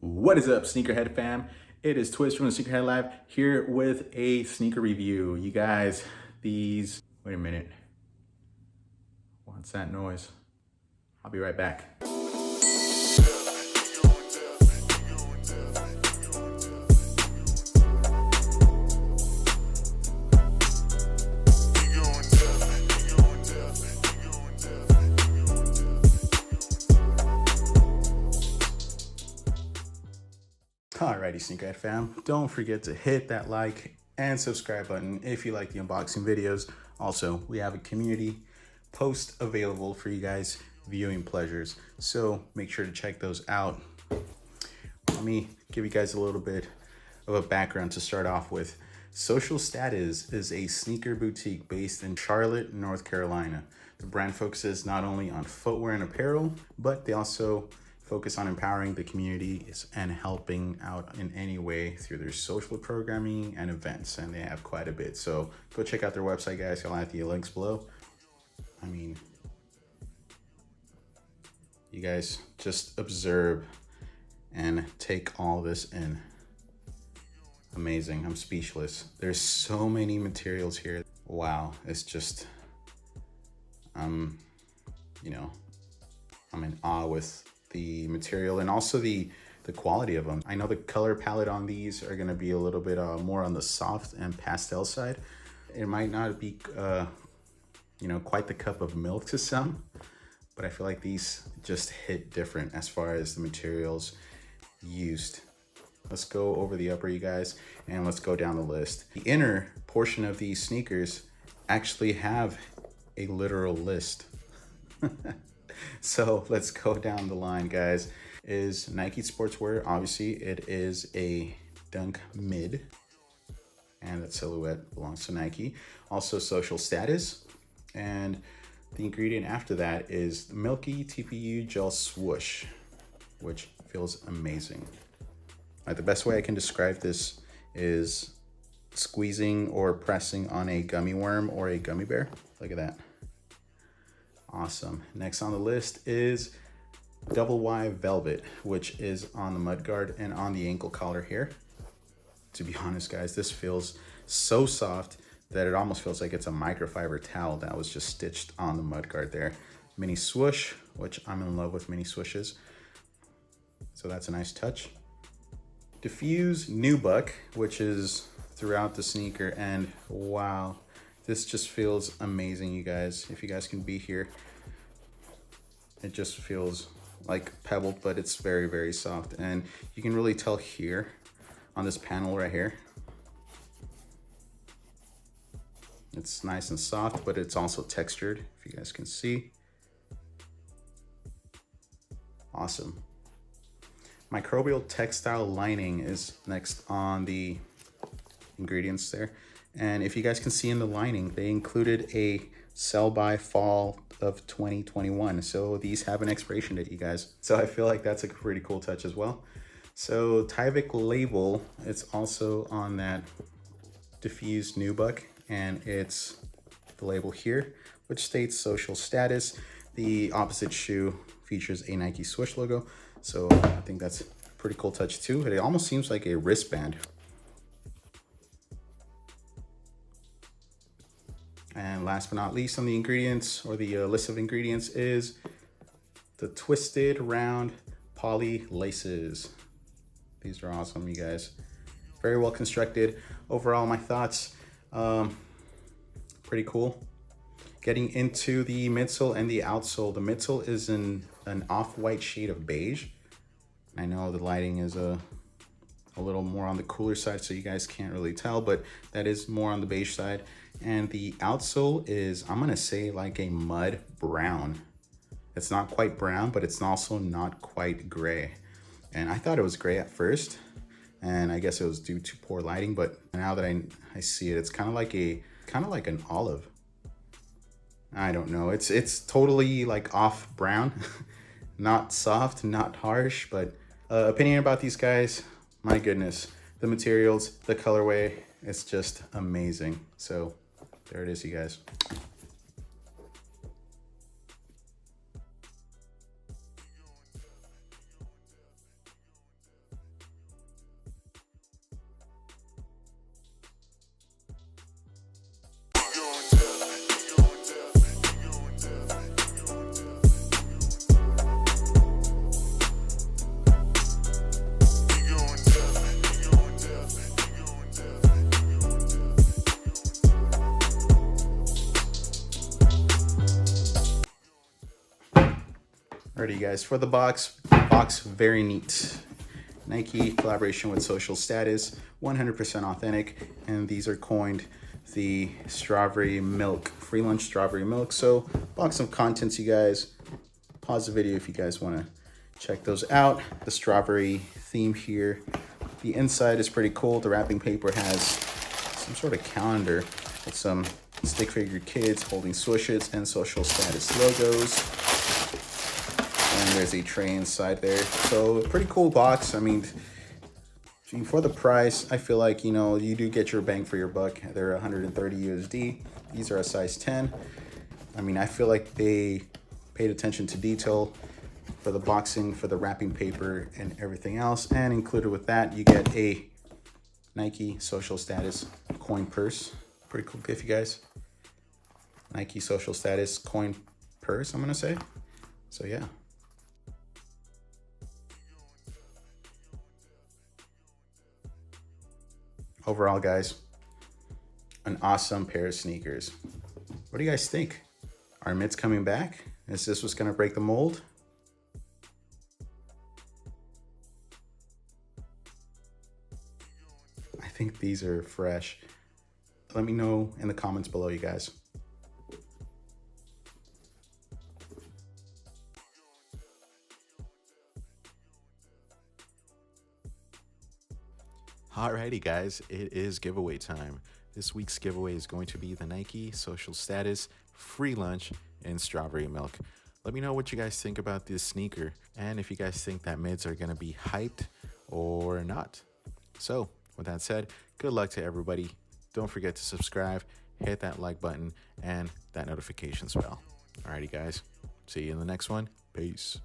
What is up, Sneakerhead Fam? It is Twist from the Sneakerhead Lab here with a sneaker review. You guys, these, wait a minute. What's that noise? I'll be right back. Alrighty, Sneakerhead Fam, don't forget to hit that like and subscribe button if you like the unboxing videos. Also, we have a community post available for you guys viewing pleasures, so make sure to check those out. Let me give you guys a little bit of a background to start off with. Social Status is a sneaker boutique based in Charlotte, North Carolina. The brand focuses not only on footwear and apparel, but they also focus on empowering the community and helping out in any way through their social programming and events, and they have quite a bit. So go check out their website, guys. I'll add the links below. I mean, you guys just observe and take all this in. Amazing. I'm speechless. There's so many materials here. Wow, it's just, you know, I'm in awe with the material and also the quality of them. I know the color palette on these are going to be a little bit more on the soft and pastel side. It might not be you know, quite the cup of milk to some, but I feel like these just hit different as far as the materials used. Let's go over the upper, you guys, and let's go down the list. The inner portion of these sneakers actually have a literal list. So let's go down the line, guys. Is Nike sportswear. Obviously, it is a Dunk Mid, and that silhouette belongs to Nike. Also, Social Status, and the ingredient after that is Milky TPU Gel Swoosh, which feels amazing. The best way I can describe this is squeezing or pressing on a gummy worm or a gummy bear. Look at that. Awesome. Next on the list is Double Y Velvet, which is on the mudguard and on the ankle collar here. To be honest, guys, this feels so soft that it almost feels like it's a microfiber towel that was just stitched on the mudguard there. Mini swoosh, which I'm in love with mini swooshes. So that's a nice touch. Diffuse Nubuck, which is throughout the sneaker, and wow, this just feels amazing, you guys. If you guys can be here, it just feels like pebbled, but it's very, very soft. And you can really tell here on this panel right here, it's nice and soft, but it's also textured, if you guys can see. Awesome. Microbial textile lining is next on the ingredients there. And if you guys can see in the lining, they included a sell by fall of 2021. So these have an expiration date, you guys. So I feel like that's a pretty cool touch as well. So Tyvek label, it's also on that diffused nubuck, and it's the label here, which states Social Status. The opposite shoe features a Nike swoosh logo. So I think that's a pretty cool touch too. It almost seems like a wristband. And last but not least on the ingredients, or the list of ingredients, is the twisted round poly laces. These are awesome, you guys. Very well constructed. Overall, my thoughts, pretty cool. Getting into the midsole and the outsole. The midsole is in an off-white shade of beige. I know the lighting is a little more on the cooler side, so you guys can't really tell, but that is more on the beige side. And the outsole is, I'm gonna say, like a mud brown. It's not quite brown, but it's also not quite gray. And I thought it was gray at first, and I guess it was due to poor lighting, but now that I see it, it's kind of like an olive. I don't know, it's totally like off brown. Not soft, not harsh, but Opinion about these guys, my goodness. The materials, the colorway, it's just amazing. So there it is, you guys. Alrighty guys, for the box very neat. Nike collaboration with Social Status, 100% authentic, and these are coined the strawberry milk, free lunch strawberry milk. So box of contents, you guys. Pause the video if you guys want to check those out. The strawberry theme here. The inside is pretty cool. The wrapping paper has some sort of calendar with some stick figure kids holding swooshes and Social Status logos. And there's a tray inside there. So pretty cool box. I mean, for the price, I feel like, you know, you do get your bang for your buck. They're 130 USD. These are a size 10. I mean, I feel like they paid attention to detail for the boxing, for the wrapping paper and everything else. And included with that, you get a Nike Social Status coin purse. Pretty cool gift, you guys. Nike Social Status coin purse, I'm gonna say. So yeah. Overall, guys, an awesome pair of sneakers. What do you guys think? Are mids coming back? Is this what's gonna break the mold? I think these are fresh. Let me know in the comments below, you guys. Alrighty guys, it is giveaway time. This week's giveaway is going to be the Nike Social Status free lunch in strawberry milk. Let me know what you guys think about this sneaker and if you guys think that mids are going to be hyped or not. So with that said, good luck to everybody. Don't forget to subscribe, hit that like button and that notifications bell. Alrighty guys, see you in the next one. Peace.